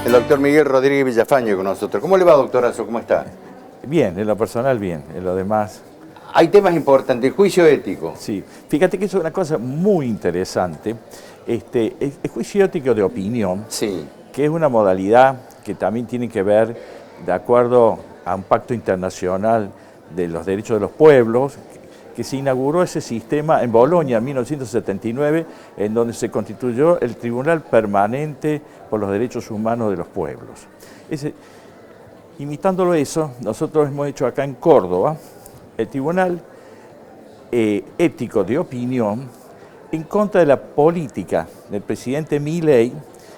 El doctor Miguel Rodríguez Villafañe con nosotros. ¿Cómo le va, doctorazo? ¿Cómo está? Bien, en lo personal bien, en lo demás... Hay temas importantes, el juicio ético. Sí, fíjate que eso es una cosa muy interesante. El juicio ético de opinión, Sí. que es una modalidad que también tiene que ver, de acuerdo a un pacto internacional de los derechos de los pueblos, que se inauguró ese sistema en Bolonia en 1979, en donde se constituyó el Tribunal Permanente por los Derechos Humanos de los Pueblos. Imitándolo eso, nosotros hemos hecho acá en Córdoba el Tribunal Ético de Opinión en contra de la política del presidente Milei,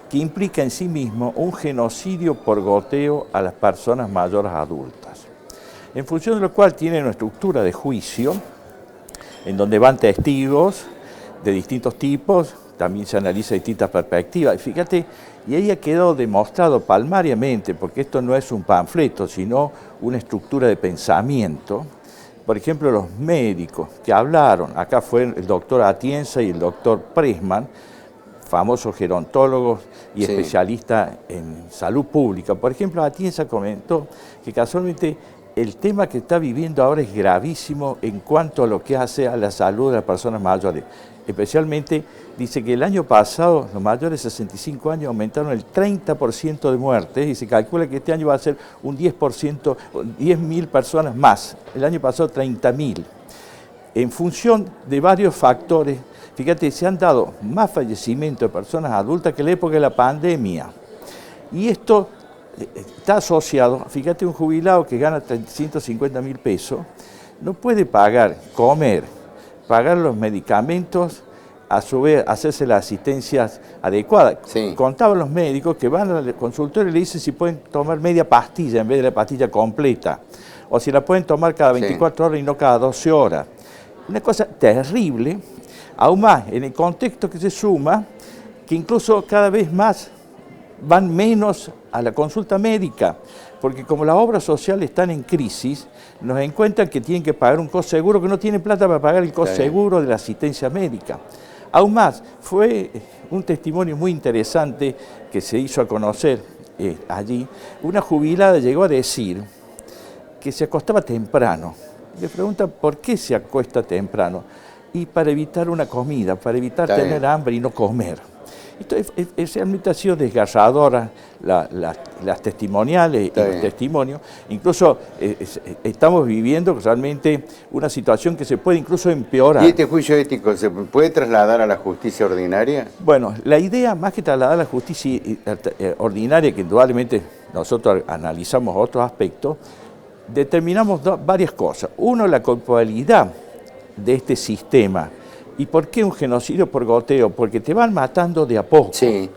que implica en sí mismo un genocidio por goteo a las personas mayores adultas. En función de lo cual tiene una estructura de juicio, en donde van testigos de distintos tipos, también se analiza distintas perspectivas. Y fíjate, y ahí ha quedado demostrado palmariamente, porque esto no es un panfleto, sino una estructura de pensamiento. Por ejemplo, los médicos que hablaron, acá fue el doctor Atienza y el doctor Pressman, famosos gerontólogos y especialistas en salud pública. Por ejemplo, Atienza comentó que casualmente el tema que está viviendo ahora es gravísimo en cuanto a lo que hace a la salud de las personas mayores. Especialmente, dice que el año pasado los mayores de 65 años aumentaron el 30% de muertes y se calcula que este año va a ser un 10%, 10.000 personas más. El año pasado 30.000. En función de varios factores, fíjate, se han dado más fallecimientos de personas adultas que en la época de la pandemia. Y esto está asociado, fíjate, un jubilado que gana 150.000 pesos, no puede pagar, comer, pagar los medicamentos, a su vez hacerse las asistencias adecuadas. Sí. Contaban los médicos que van al consultorio y le dicen si pueden tomar media pastilla en vez de la pastilla completa, o si la pueden tomar cada 24 horas y no cada 12 horas. Una cosa terrible, aún más en el contexto que se suma, que incluso cada vez más van menos a la consulta médica, porque como las obras sociales están en crisis, nos encuentran que tienen que pagar un coseguro, que no tienen plata para pagar el coseguro de la asistencia médica. Aún más, fue un testimonio muy interesante que se hizo a conocer allí. Una jubilada llegó a decir que se acostaba temprano. Le preguntan por qué se acuesta temprano. Y para evitar una comida, para evitar tener hambre y no comer. Esto realmente ha sido desgarradora las testimoniales y los testimonios. Incluso estamos viviendo realmente una situación que se puede incluso empeorar. ¿Y este juicio ético se puede trasladar a la justicia ordinaria? Bueno, la idea, más que trasladar a la justicia ordinaria, que indudablemente nosotros analizamos otros aspectos, determinamos varias cosas. Uno, la culpabilidad de este sistema. ¿Y por qué un genocidio por goteo? Porque te van matando de a poco. Sí.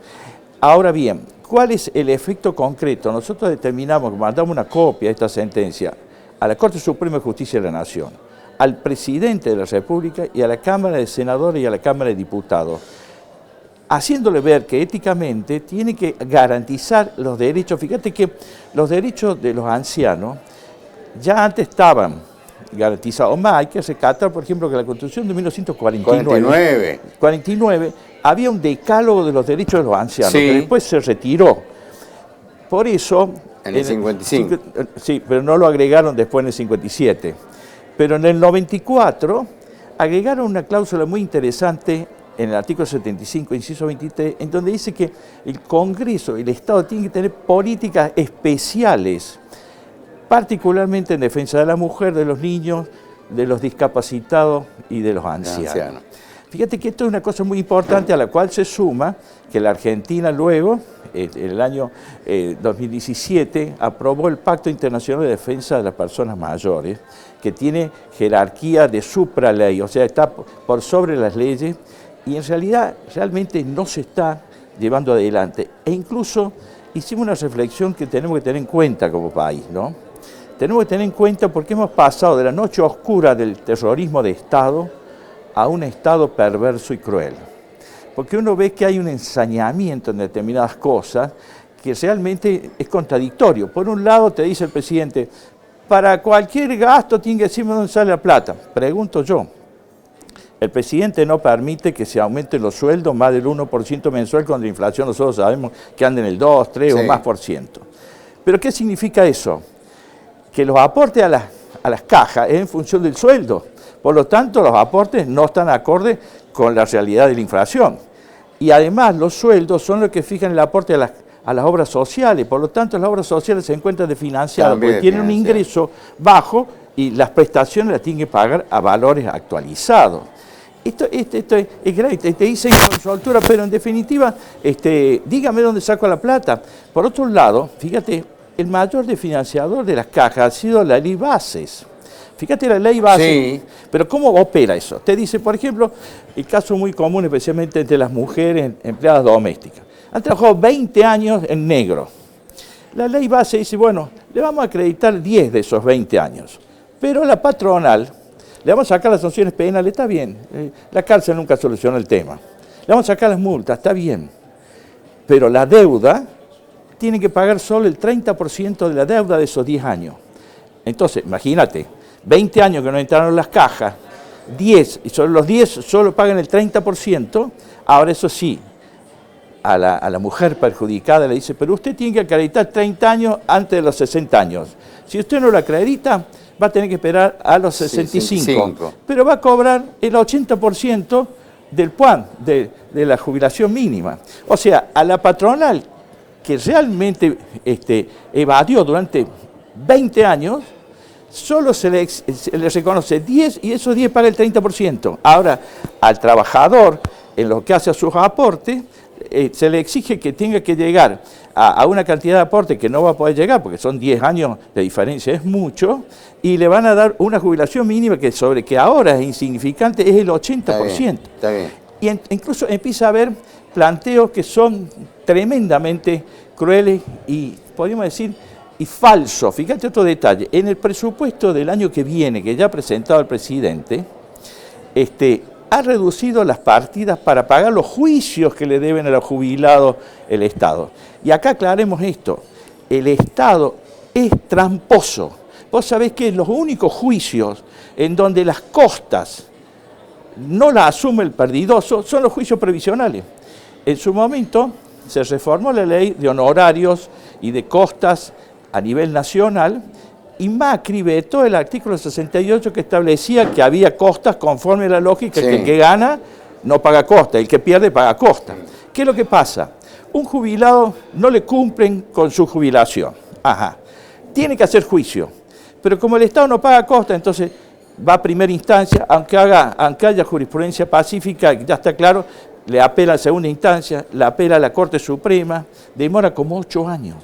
Ahora bien, ¿cuál es el efecto concreto? Nosotros determinamos, mandamos una copia de esta sentencia a la Corte Suprema de Justicia de la Nación, al presidente de la República y a la Cámara de Senadores y a la Cámara de Diputados, haciéndole ver que éticamente tiene que garantizar los derechos. Fíjate que los derechos de los ancianos ya antes estaban garantizados. Más, hay que rescatar, por ejemplo, que la Constitución de 1949 había un decálogo de los derechos de los ancianos, que después se retiró. Por eso... En el 55. Sí, pero no lo agregaron después en el 57. Pero en el 94 agregaron una cláusula muy interesante en el artículo 75, inciso 23, en donde dice que el Congreso y el Estado tienen que tener políticas especiales, particularmente en defensa de la mujer, de los niños, de los discapacitados y de los ancianos. Fíjate que esto es una cosa muy importante a la cual se suma que la Argentina luego, en el año 2017, aprobó el Pacto Internacional de Defensa de las Personas Mayores, que tiene jerarquía de supraley, o sea, está por sobre las leyes, y en realidad realmente no se está llevando adelante. E incluso hicimos una reflexión que tenemos que tener en cuenta como país, ¿no? Tenemos que tener en cuenta porque hemos pasado de la noche oscura del terrorismo de Estado a un Estado perverso y cruel. Porque uno ve que hay un ensañamiento en determinadas cosas que realmente es contradictorio. Por un lado te dice el presidente, para cualquier gasto tiene que decirme dónde sale la plata. Pregunto yo, El presidente no permite que se aumenten los sueldos más del 1% mensual cuando la inflación nosotros sabemos que anda en el 2, 3 o más por ciento. ¿Pero qué significa eso? Que los aportes a las cajas es en función del sueldo. Por lo tanto, los aportes no están acordes con la realidad de la inflación. Y además, los sueldos son los que fijan el aporte a las obras sociales. Por lo tanto, las obras sociales se encuentran desfinanciadas porque tienen un ingreso bajo y las prestaciones las tienen que pagar a valores actualizados. Esto es grave, te dicen con soltura, pero en definitiva, dígame dónde saco la plata. Por otro lado, fíjate, el mayor desfinanciador de las cajas ha sido la ley Bases. Fíjate la ley Bases, sí. Pero ¿cómo opera eso? Te dice, por ejemplo, el caso muy común, especialmente entre las mujeres empleadas domésticas. Han trabajado 20 años en negro. La ley Bases dice, bueno, le vamos a acreditar 10 de esos 20 años, pero la patronal le vamos a sacar las sanciones penales, está bien. La cárcel nunca soluciona el tema. Le vamos a sacar las multas, está bien. Pero la deuda tiene que pagar solo el 30% de la deuda de esos 10 años. Entonces, imagínate, 20 años que no entraron las cajas, 10, y sobre los 10 solo pagan el 30%. Ahora, eso sí, a la mujer perjudicada le dice, pero usted tiene que acreditar 30 años antes de los 60 años. Si usted no lo acredita, va a tener que esperar a los 65, pero va a cobrar el 80% del PUAN, de la jubilación mínima. O sea, a la patronal que realmente evadió durante 20 años, solo se le reconoce 10 y esos 10 paga el 30%. Ahora, al trabajador, en lo que hace a sus aportes, se le exige que tenga que llegar a una cantidad de aporte que no va a poder llegar, porque son 10 años de diferencia, es mucho, y le van a dar una jubilación mínima que ahora es insignificante, es el 80%. Está bien. Y incluso empieza a haber planteos que son tremendamente crueles y, podríamos decir, y falsos. Fíjate otro detalle, en el presupuesto del año que viene, que ya ha presentado el presidente, ha reducido las partidas para pagar los juicios que le deben a los jubilados el Estado. Y acá aclaremos esto, el Estado es tramposo. Vos sabés que los únicos juicios en donde las costas no las asume el perdidoso son los juicios previsionales. En su momento se reformó la ley de honorarios y de costas a nivel nacional, y Macri vetó el artículo 68 que establecía que había costas conforme a la lógica, que el que gana no paga costa, el que pierde paga costa. ¿Qué es lo que pasa? Un jubilado no le cumplen con su jubilación. Tiene que hacer juicio, pero como el Estado no paga costa, entonces va a primera instancia, aunque haya jurisprudencia pacífica, ya está claro, le apela a segunda instancia, le apela a la Corte Suprema, demora como 8 años.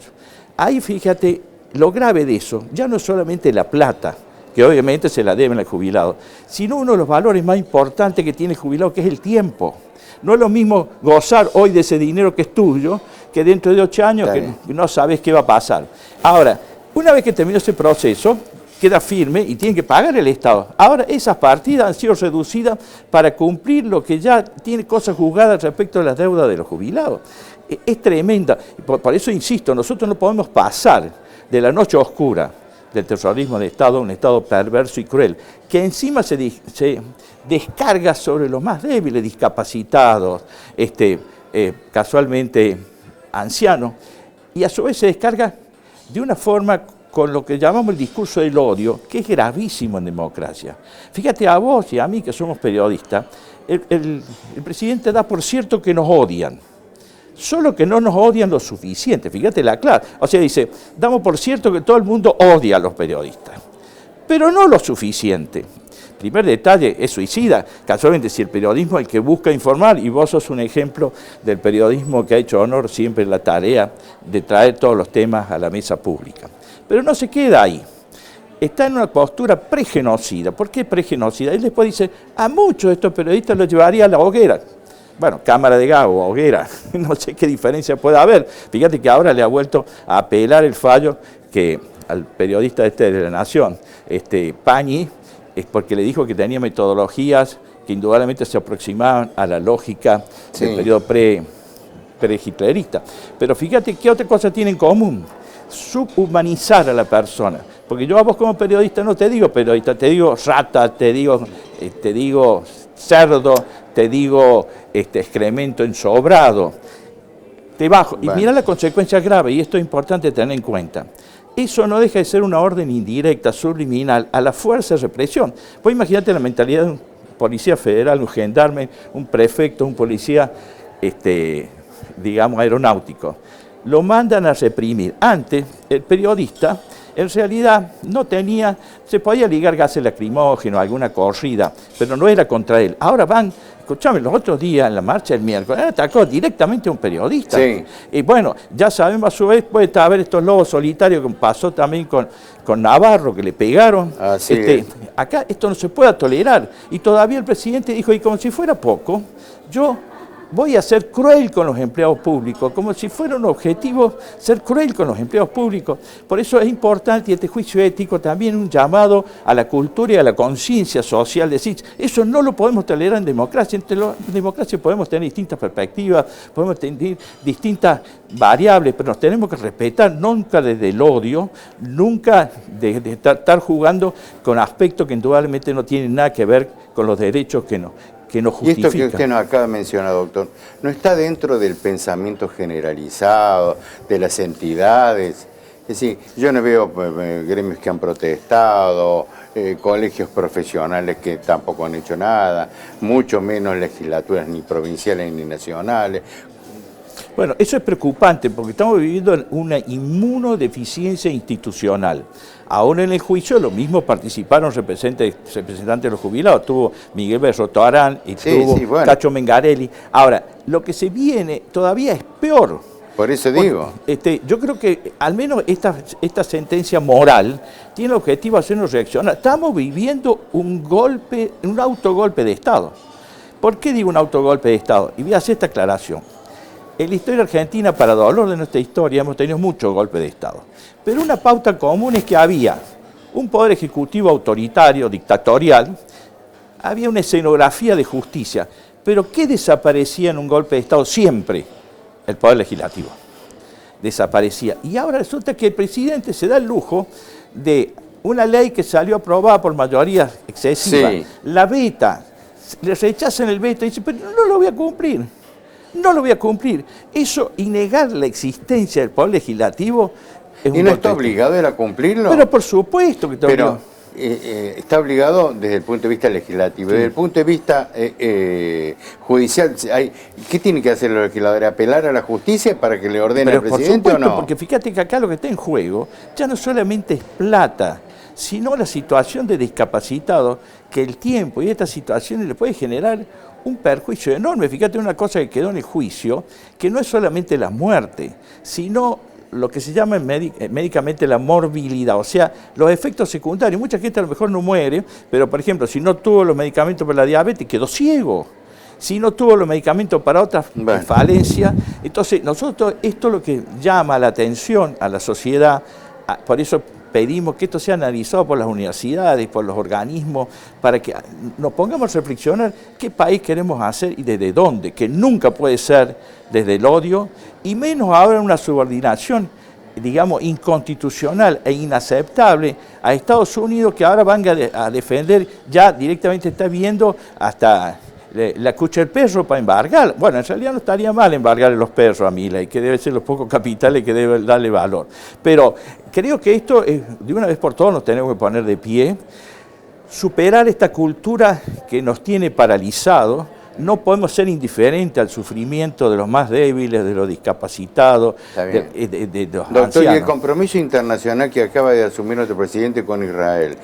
Ahí fíjate, lo grave de eso, ya no es solamente la plata, que obviamente se la deben al jubilado, sino uno de los valores más importantes que tiene el jubilado, que es el tiempo. No es lo mismo gozar hoy de ese dinero que es tuyo, que dentro de 8 años que no sabes qué va a pasar. Ahora, una vez que terminó ese proceso, queda firme y tiene que pagar el Estado. Ahora, esas partidas han sido reducidas para cumplir lo que ya tiene cosas juzgadas respecto a las deudas de los jubilados. Es tremenda. Por eso insisto, nosotros no podemos pasar de la noche oscura del terrorismo de Estado a un Estado perverso y cruel, que encima se descarga sobre los más débiles, discapacitados, casualmente ancianos, y a su vez se descarga de una forma con lo que llamamos el discurso del odio, que es gravísimo en democracia. Fíjate, a vos y a mí, que somos periodistas, el presidente da por cierto que nos odian, solo que no nos odian lo suficiente, fíjate la clave. O sea, dice, damos por cierto que todo el mundo odia a los periodistas, pero no lo suficiente. Primer detalle, es suicida. Casualmente, si el periodismo es el que busca informar, y vos sos un ejemplo del periodismo que ha hecho honor siempre la tarea de traer todos los temas a la mesa pública. Pero no se queda ahí. Está en una postura pregenocida. ¿Por qué pregenocida? Él después dice, a muchos de estos periodistas los llevaría a la hoguera. Bueno, cámara de gas o hoguera, no sé qué diferencia puede haber. Fíjate que ahora le ha vuelto a apelar el fallo que al periodista de La Nación, Pañi, es porque le dijo que tenía metodologías que indudablemente se aproximaban a la lógica del periodo pre-hitlerista. Pero fíjate qué otra cosa tiene en común: subhumanizar a la persona. Porque yo a vos como periodista no te digo periodista, te digo rata, te digo cerdo, te digo excremento ensobrado, te bajo. Y mira la consecuencia grave, y esto es importante tener en cuenta. Eso no deja de ser una orden indirecta, subliminal, a la fuerza de represión. Pues imagínate la mentalidad de un policía federal, un gendarme, un prefecto, un policía, digamos, aeronáutico. Lo mandan a reprimir. Antes, el periodista, en realidad, no tenía, se podía ligar gases lacrimógenos, alguna corrida, pero no era contra él. Ahora van, escuchame, los otros días en la marcha del miércoles, atacó directamente a un periodista. Sí. Y bueno, ya sabemos, a su vez puede haber estos lobos solitarios, que pasó también con Navarro, que le pegaron. Acá esto no se puede tolerar. Y todavía el presidente dijo, y como si fuera poco, yo voy a ser cruel con los empleados públicos, como si fuera un objetivo ser cruel con los empleados públicos. Por eso es importante, y este juicio ético también un llamado a la cultura y a la conciencia social, decir, eso no lo podemos tolerar en democracia. En democracia podemos tener distintas perspectivas, podemos tener distintas variables, pero nos tenemos que respetar, nunca desde el odio, nunca de estar jugando con aspectos que indudablemente no tienen nada que ver con los derechos que nos justifican. Y esto que usted nos acaba de mencionar, doctor, ¿no está dentro del pensamiento generalizado de las entidades? Es decir, yo no veo gremios que han protestado, colegios profesionales que tampoco han hecho nada, mucho menos legislaturas ni provinciales ni nacionales. Bueno, eso es preocupante porque estamos viviendo una inmunodeficiencia institucional. Ahora en el juicio lo mismo participaron representantes de los jubilados, tuvo Miguel Berrotarán y tuvo Cacho Mengarelli. Ahora, lo que se viene todavía es peor. Por eso digo. Yo creo que al menos esta sentencia moral tiene el objetivo de hacernos reaccionar. Estamos viviendo un autogolpe de Estado. ¿Por qué digo un autogolpe de Estado? Y voy a hacer esta aclaración. En la historia argentina, para dolor de nuestra historia, hemos tenido muchos golpes de Estado. Pero una pauta común es que había un poder ejecutivo autoritario, dictatorial, había una escenografía de justicia. Pero ¿qué desaparecía en un golpe de Estado? Siempre el poder legislativo. Desaparecía. Y ahora resulta que el presidente se da el lujo de una ley que salió aprobada por mayoría excesiva. Sí. La veta, le rechazan el veto y dicen, pero no lo voy a cumplir. No lo voy a cumplir. Eso y negar la existencia del poder legislativo es un ¿Y no está obligado él a cumplirlo? Pero por supuesto que está obligado. Está obligado desde el punto de vista legislativo. Sí. Desde el punto de vista judicial, ¿qué tiene que hacer los legisladores? ¿Apelar a la justicia para que le ordene al presidente o no? Porque fíjate que acá lo que está en juego ya no solamente es plata, sino la situación de discapacitado, que el tiempo y estas situaciones le puede generar un perjuicio enorme. Fíjate una cosa que quedó en el juicio, que no es solamente la muerte, sino lo que se llama médicamente la morbilidad, o sea, los efectos secundarios. Mucha gente a lo mejor no muere, pero por ejemplo, si no tuvo los medicamentos para la diabetes, quedó ciego. Si no tuvo los medicamentos para otras falencias, entonces nosotros, esto es lo que llama la atención a la sociedad, por eso pedimos que esto sea analizado por las universidades, por los organismos, para que nos pongamos a reflexionar qué país queremos hacer y desde dónde, que nunca puede ser desde el odio, y menos ahora una subordinación, digamos, inconstitucional e inaceptable a Estados Unidos, que ahora van a defender, ya directamente está viendo hasta la escucha del perro para embargar. Bueno, en realidad no estaría mal embargarle los perros a Milei, que debe ser los pocos capitales que debe darle valor. Pero creo que esto, de una vez por todas, nos tenemos que poner de pie, superar esta cultura que nos tiene paralizados. No podemos ser indiferentes al sufrimiento de los más débiles, de los discapacitados, de los Doctor, ancianos. Y el compromiso internacional que acaba de asumir nuestro presidente con Israel,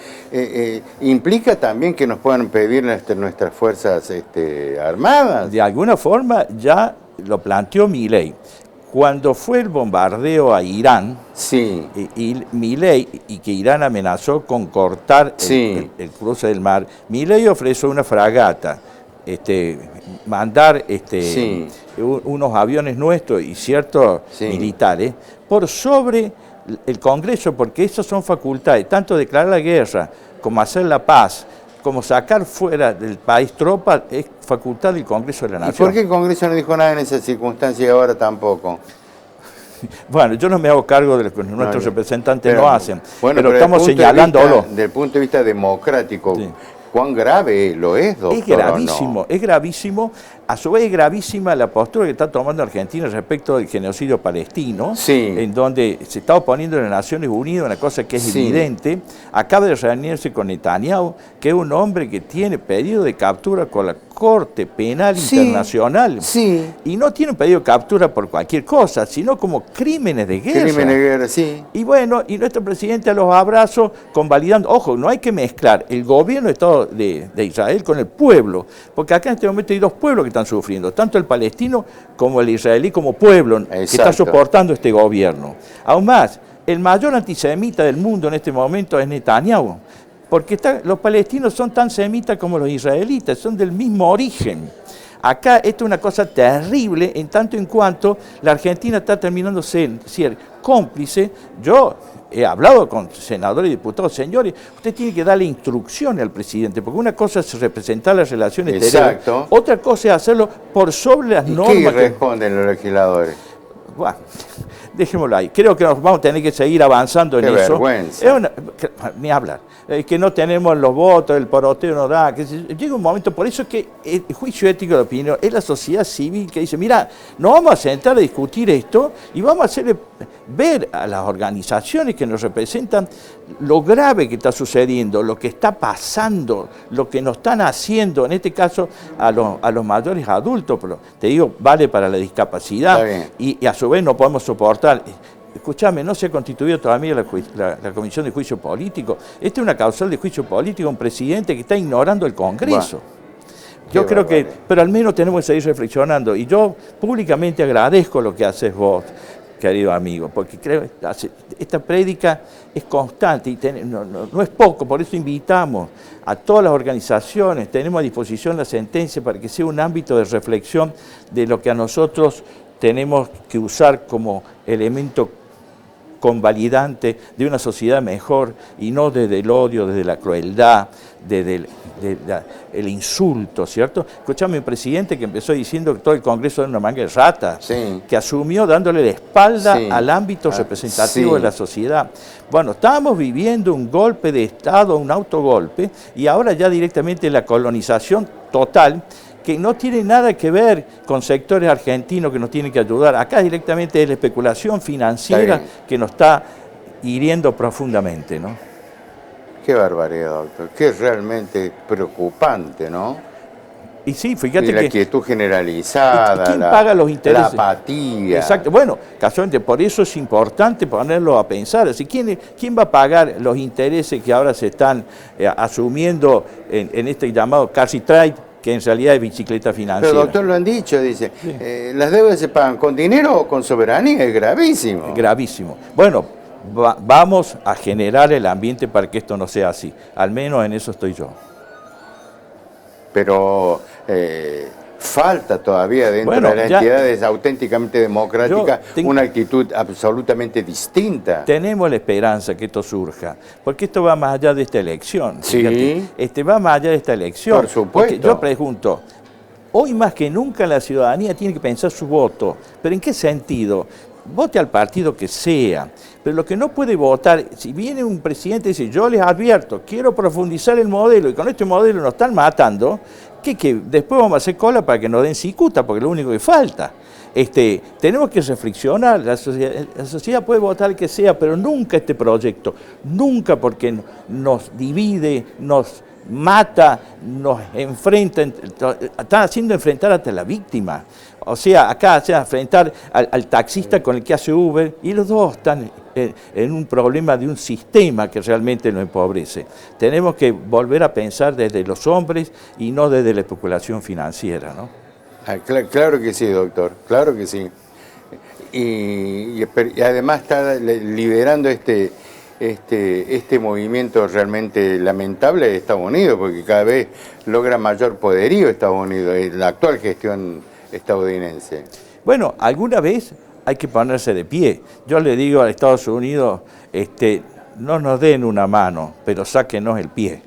¿implica también que nos puedan pedir nuestras fuerzas armadas? De alguna forma ya lo planteó Milei. Cuando fue el bombardeo a Irán, sí, y Milei, y que Irán amenazó con cortar el cruce del mar, Milei ofreció una fragata, mandar unos aviones nuestros y ciertos militares por sobre el Congreso, porque esas son facultades, tanto declarar la guerra como hacer la paz, como sacar fuera del país tropas, es facultad del Congreso de la Nación. ¿Y por qué el Congreso no dijo nada en esa circunstancia y ahora tampoco? Bueno, yo no me hago cargo de lo que nuestros representantes no hacen, bueno, pero estamos señalándolo. Desde el punto de vista democrático, cuán grave lo es, doctor. Es gravísimo, ¿o no? es gravísimo. A su vez es gravísima la postura que está tomando Argentina respecto del genocidio palestino, Sí. en donde se está oponiendo a las Naciones Unidas, una cosa que es Sí. evidente. Acaba de reunirse con Netanyahu, que es un hombre que tiene pedido de captura con la Corte Penal Sí. Internacional. Sí. Y no tiene un pedido de captura por cualquier cosa, sino como crímenes de guerra. Crímenes de guerra, sí. Y bueno, y nuestro presidente a los abrazos, convalidando. Ojo, no hay que mezclar el gobierno de Estado de Israel con el pueblo, porque acá en este momento hay dos pueblos que están sufriendo, tanto el palestino como el israelí como pueblo que está Exacto. soportando este gobierno. Aún más, el mayor antisemita del mundo en este momento es Netanyahu, porque los palestinos son tan semitas como los israelitas, son del mismo origen. Acá esto es una cosa terrible en tanto en cuanto la Argentina está terminando ser cómplice. Yo he hablado con senadores y diputados, señores, usted tiene que darle instrucciones al presidente, porque una cosa es representar las relaciones exteriores, Exacto. otra cosa es hacerlo por sobre las ¿Y normas. qué responden los legisladores? Bueno, dejémoslo ahí. Creo que nos vamos a tener que seguir avanzando en Qué eso. vergüenza. Ni hablar. Que no tenemos los votos, el poroteo no da. Llega un momento, por eso es que el juicio ético de opinión es la sociedad civil que dice, mira, nos vamos a sentar a discutir esto y vamos a hacerle ver a las organizaciones que nos representan lo grave que está sucediendo, lo que está pasando, lo que nos están haciendo, en este caso a los mayores adultos, pero te digo, vale para la discapacidad y a su vez no podemos soportar. Escúchame, no se ha constituido todavía la Comisión de Juicio Político. Esta es una causal de juicio político, un presidente que está ignorando el Congreso. Yo creo que, pero al menos tenemos que seguir reflexionando. Y yo públicamente agradezco lo que haces vos, querido amigo, porque creo que esta prédica es constante y no es poco, por eso invitamos a todas las organizaciones, tenemos a disposición la sentencia para que sea un ámbito de reflexión de lo que a nosotros tenemos que usar como elemento convalidante de una sociedad mejor y no desde el odio, desde la crueldad, desde el insulto, ¿cierto? Escuchame, un presidente que empezó diciendo que todo el Congreso era una manga de ratas, Sí. que asumió dándole la espalda Sí. al ámbito representativo Sí. de la sociedad. Bueno, estábamos viviendo un golpe de Estado, un autogolpe, y ahora ya directamente la colonización total, que no tiene nada que ver con sectores argentinos que nos tienen que ayudar. Acá directamente es la especulación financiera que nos está hiriendo profundamente, ¿no? Qué barbaridad, doctor. Qué realmente preocupante, ¿no? Y sí, fíjate y la que... inquietud generalizada, ¿Quién paga los intereses? La apatía. Exacto. Bueno, casualmente, por eso es importante ponerlo a pensar. Así, ¿quién va a pagar los intereses que ahora se están asumiendo en este llamado Carry Trade, que en realidad es bicicleta financiera? Pero doctor, lo han dicho, dice, Sí. las deudas se pagan con dinero o con soberanía, es gravísimo. Es gravísimo. Bueno, vamos a generar el ambiente para que esto no sea así. Al menos en eso estoy yo. Pero falta todavía dentro Bueno, de las ya, entidades auténticamente democráticas yo una actitud absolutamente distinta. Tenemos la esperanza que esto surja, porque esto va más allá de esta elección. Sí. Fíjate, va más allá de esta elección. Por supuesto. Porque yo pregunto, hoy más que nunca la ciudadanía tiene que pensar su voto. ¿Pero en qué sentido? Vote al partido que sea, pero lo que no puede votar, si viene un presidente y dice, yo les advierto, quiero profundizar el modelo y con este modelo nos están matando, que después vamos a hacer cola para que nos den cicuta, porque es lo único que falta. Tenemos que reflexionar, la sociedad puede votar el que sea, pero nunca este proyecto, nunca, porque nos divide, nos mata, nos enfrenta, está haciendo enfrentar hasta la víctima. O sea, acá hace enfrentar al taxista con el que hace Uber, y los dos están en un problema de un sistema que realmente nos empobrece. Tenemos que volver a pensar desde los hombres y no desde la especulación financiera, ¿no? Claro que sí, doctor, claro que sí. Y además está liderando este movimiento realmente lamentable de Estados Unidos, porque cada vez logra mayor poderío Estados Unidos, la actual gestión estadounidense. Bueno, alguna vez hay que ponerse de pie. Yo le digo a Estados Unidos, no nos den una mano, pero sáquenos el pie.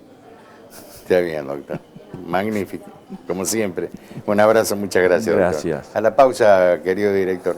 Está bien, doctor. Magnífico, como siempre. Un abrazo, muchas gracias, doctor. Gracias. A la pausa, querido director.